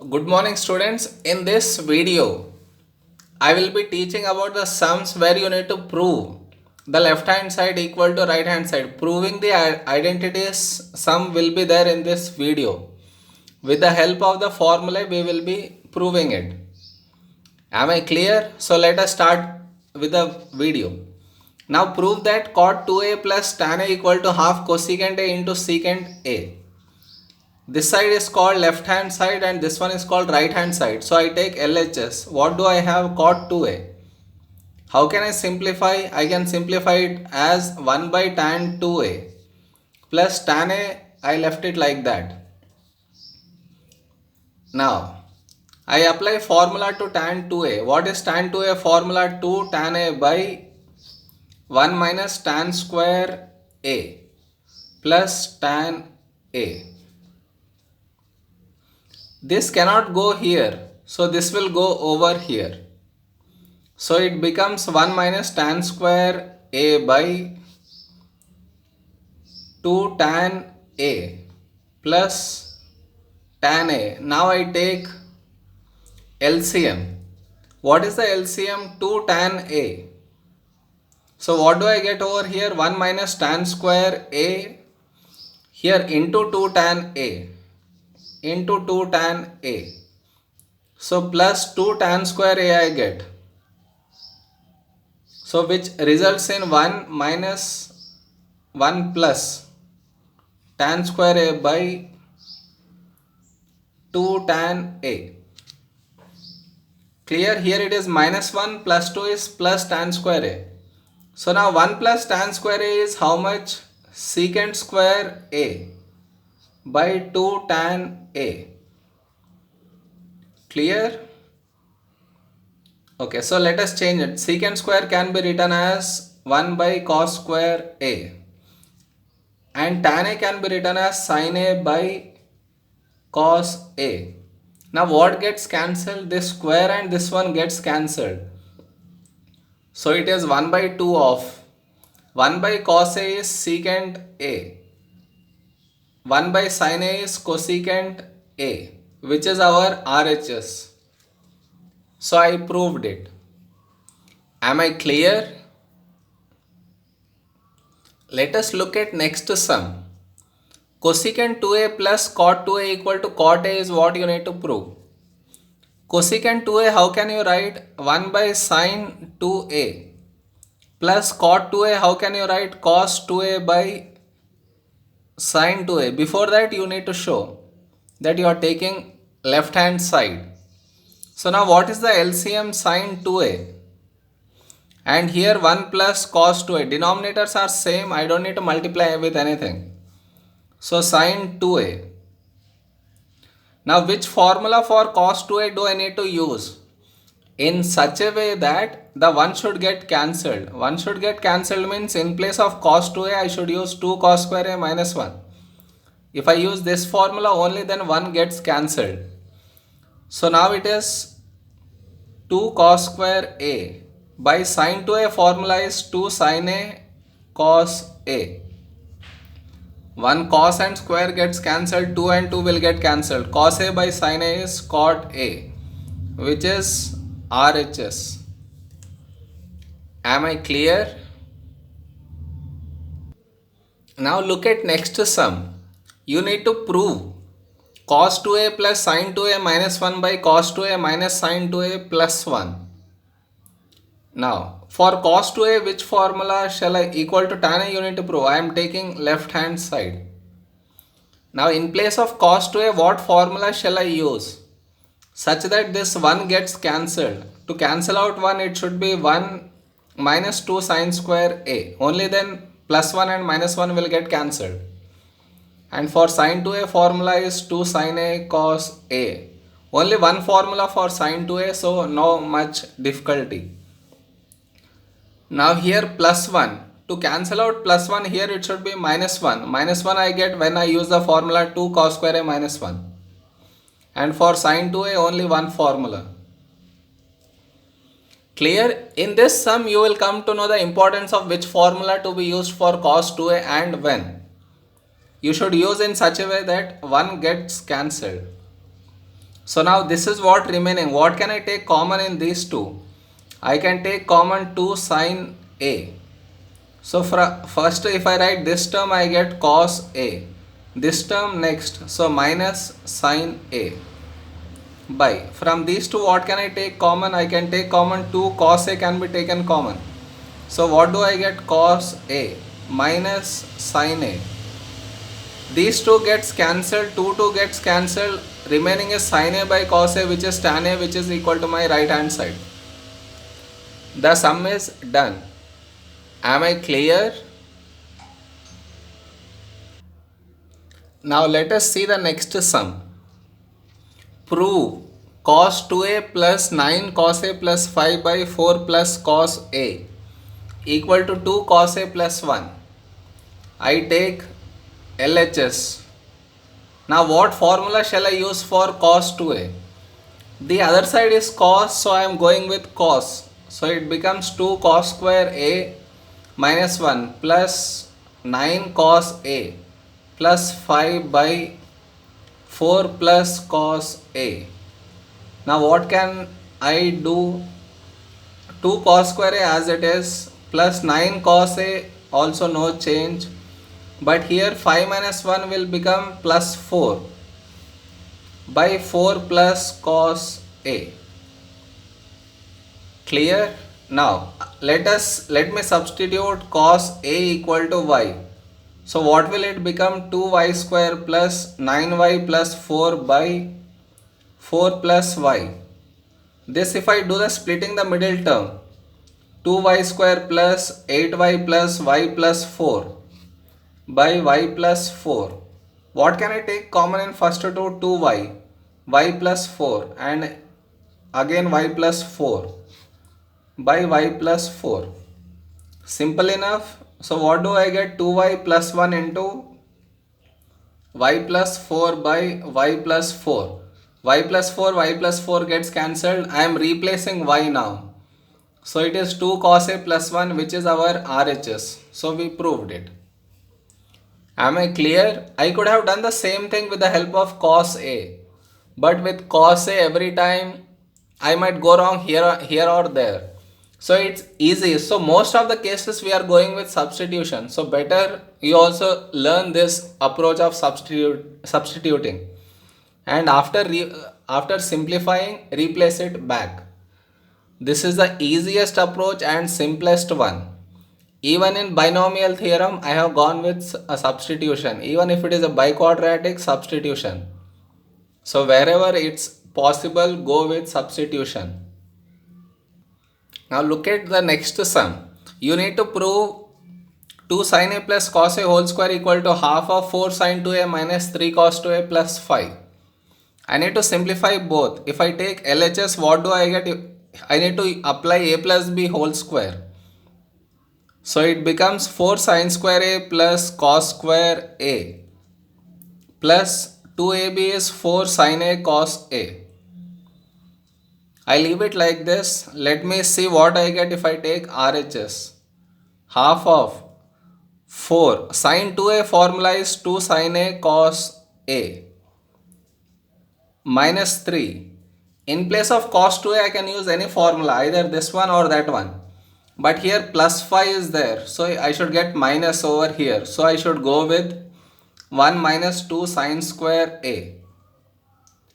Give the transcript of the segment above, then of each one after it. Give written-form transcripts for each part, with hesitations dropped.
Good morning students. In this video, I will be teaching about the sums where you need to prove the left hand side equal to right hand side. Proving the identities sum will be there in this video. With the help of the formula, we will be proving it. Am I clear? So let us start with the video. Now prove that cot 2a plus tan a equal to half cosecant a into secant a. This side is called left hand side and this one is called right hand side. So I take LHS. What do I have? Cot 2a. How can I simplify? I can simplify it as 1 by tan 2a plus tan a. I left it like that. Now I apply formula to tan 2a. What is tan 2a? Formula 2 tan a by 1 minus tan square a plus tan a. This cannot go here, so this will go over here. So it becomes 1 minus tan square a by 2 tan a plus tan a. Now I take LCM. What is the LCM? 2 tan a. So what do I get over here? 1 minus tan square a here into 2 tan a into 2 tan a. So plus 2 tan square a I get. So which results in 1 minus 1 plus tan square a by 2 tan a. Clear? Here it is minus 1 plus 2 is plus tan square a. So now 1 plus tan square a is how much? Secant square a by 2 tan a. Clear? Okay, so let us change it. Secant square can be written as 1 by cos square a. And tan a can be written as sin a by cos a. Now what gets cancelled? This square and this one gets cancelled. So it is 1 by 2 of 1 by cos a is secant a. 1 by sin a is cosecant a, which is our RHS. So I proved it. Am I clear? Let us look at next sum. Cosecant 2a plus cot 2a equal to cot a is what you need to prove. Cosecant 2a, how can you write? 1 by sin 2a plus cot 2a, how can you write? Cos 2a by sin 2a. Before that you need to show that you are taking left hand side. So now what is the LCM? Sin 2a. And here 1 plus cos 2a. Denominators are same. I don't need to multiply with anything. So sin 2a. Now which formula for cos 2a do I need to use? In such a way that the 1 should get cancelled. 1 should get cancelled means in place of cos 2a I should use 2 cos square a minus 1. If I use this formula only, then 1 gets cancelled. So now it is 2 cos square a by sin 2a. Formula is 2 sin a cos a. 1 cos and square gets cancelled, 2 and 2 will get cancelled. Cos a by sin a is cot a, which is RHS. Am I clear? Now look at next sum. You need to prove cos 2a plus sin 2a minus 1 by cos 2a minus sin 2a plus 1. Now for cos 2a, which formula shall I equal to tan a you need to prove? I am taking left hand side. Now in place of cos 2a, what formula shall I use? Such that this 1 gets cancelled. To cancel out 1, it should be 1 minus 2 sin square a. Only then plus 1 and minus 1 will get cancelled. And for sin 2a, formula is 2 sin a cos a. Only one formula for sin 2a, so no much difficulty. Now here plus 1. To cancel out plus 1, here it should be minus 1. Minus 1 I get when I use the formula 2 cos square a minus 1. And for sin 2a, only one formula. Clear? In this sum, you will come to know the importance of which formula to be used for cos 2a and when. You should use in such a way that 1 gets cancelled. So now this is what remaining. What can I take common in these two? I can take common 2 sine A. So first if I write this term, I get cos A. This term next, so minus sine A by. From these two what can I take common? I can take common 2 cos A can be taken common. So what do I get? Cos A minus sine A. These two gets cancelled, 2 gets cancelled, remaining is sine A by cos A, which is tan A, which is equal to my right hand side. The sum is done. Am I clear? Now let us see the next sum. Prove cos 2a plus 9 cos a plus 5 by 4 plus cos a equal to 2 cos a plus 1. I take LHS. Now what formula shall I use for cos 2a? The other side is cos, so I am going with cos. So it becomes 2 cos square a minus 1 plus 9 cos a plus 5 by 4 plus cos a. Now what can I do? 2 cos square a as it is plus 9 cos a, also no change. But here 5 minus 1 will become plus 4 by 4 plus cos a. Clear? Now let me substitute cos a equal to y. So what will it become? 2y square plus 9y plus 4 by 4 plus y. This if I do the splitting the middle term, 2y square plus 8y plus y plus 4 by y plus 4. What can I take common in first two? 2y, y plus 4 and again y plus 4 by y plus 4. Simple enough. So what do I get? 2y plus 1 into y plus 4 by y plus 4. Y plus 4 gets cancelled. I am replacing y now. So it is 2 cos a plus 1, which is our RHS. So we proved it. Am I clear? I could have done the same thing with the help of cos a. But with cos a every time I might go wrong here or there. So it's easy. So most of the cases we are going with substitution. So better you also learn this approach of substituting. And after simplifying, replace it back. This is the easiest approach and simplest one. Even in binomial theorem, I have gone with a substitution. Even if it is a biquadratic, substitution. So wherever it's possible, go with substitution. Now look at the next sum. You need to prove 2 sin a plus cos a whole square equal to half of 4 sin 2a minus 3 cos 2a plus 5. I need to simplify both. If I take LHS, what do I get? I need to apply a plus b whole square. So it becomes 4 sin square a plus cos square a plus 2ab is 4 sin a cos a. I leave it like this. Let me see what I get if I take RHS. Half of 4 sin 2a formula is 2 sin a cos a minus 3. In place of cos 2a I can use any formula, either this one or that one. But here plus 5 is there, so I should get minus over here. So I should go with 1 minus 2 sin square a.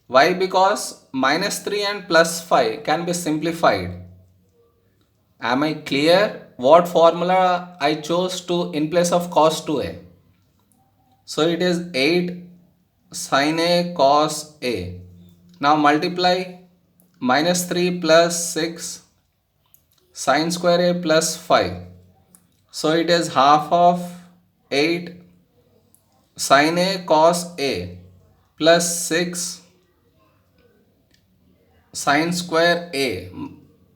Why? Because minus 3 and plus 5 can be simplified. Am I clear? What formula I chose to in place of cos 2a? So it is 8 sin a cos a. Now multiply minus 3 plus 6 sin square a plus 5. So it is half of 8 sin a cos a plus 6 sin square a.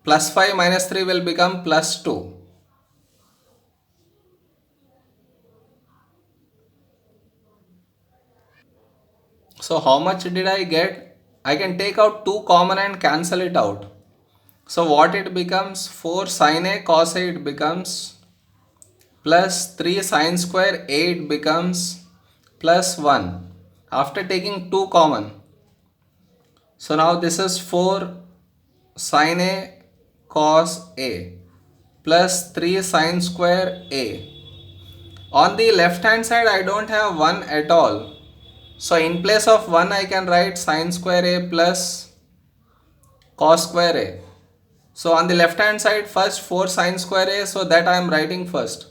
Plus 5 minus 3 will become plus 2. So how much did I get? I can take out 2 common and cancel it out. So what it becomes? 4 sin a cos a it becomes plus 3 sin square a it becomes plus 1 after taking 2 common. So now this is 4 sin A cos A plus 3 sin square A. On the left hand side I don't have 1 at all. So in place of 1 I can write sin square A plus cos square A. So on the left hand side first 4 sin square A, so that I am writing first.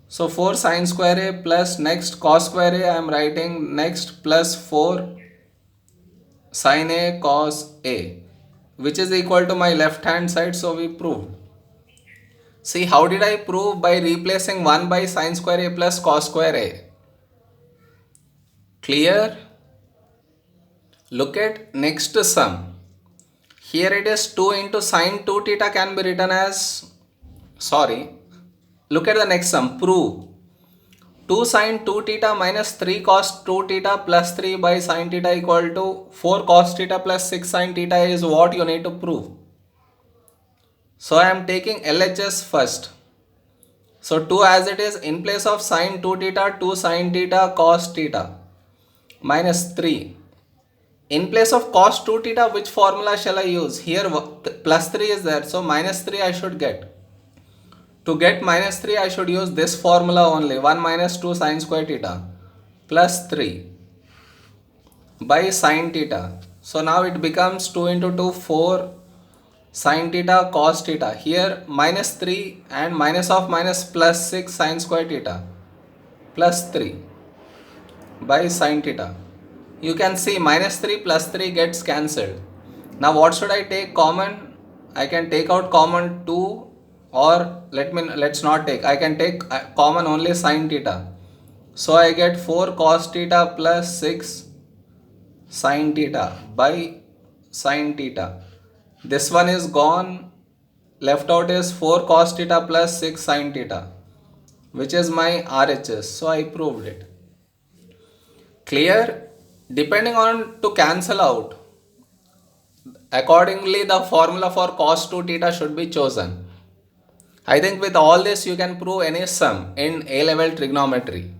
So 4 sin square A plus next cos square A I am writing next plus 4 sin A cos A, which is equal to my left hand side, so we proved. See, how did I prove? By replacing 1 by sin square A plus cos square A. Clear? Look at next sum. Here it is 2 into sin 2 theta can be written as, look at the next sum. Prove 2 sin 2 theta minus 3 cos 2 theta plus 3 by sin theta equal to 4 cos theta plus 6 sin theta is what you need to prove. So I am taking LHS first. So 2 as it is, in place of sin 2 theta, 2 sin theta cos theta minus 3. In place of cos 2 theta, which formula shall I use? Here plus 3 is there, so minus 3 I should get. To get minus 3 I should use this formula only, 1 minus 2 sin square theta plus 3 by sin theta. So now it becomes 2 into 2, 4 sin theta cos theta. Here minus 3 and minus of minus plus 6 sin square theta plus 3 by sin theta. You can see minus 3 plus 3 gets cancelled. Now what should I take common? I can take out common 2, or let's not take. I can take common only sin theta. So I get 4 cos theta plus 6 sin theta by sin theta. This one is gone. Left out is 4 cos theta plus 6 sin theta, which is my RHS. So I proved it. Clear? Depending on to cancel out, accordingly the formula for cos 2 theta should be chosen. I think with all this you can prove any sum in A level trigonometry.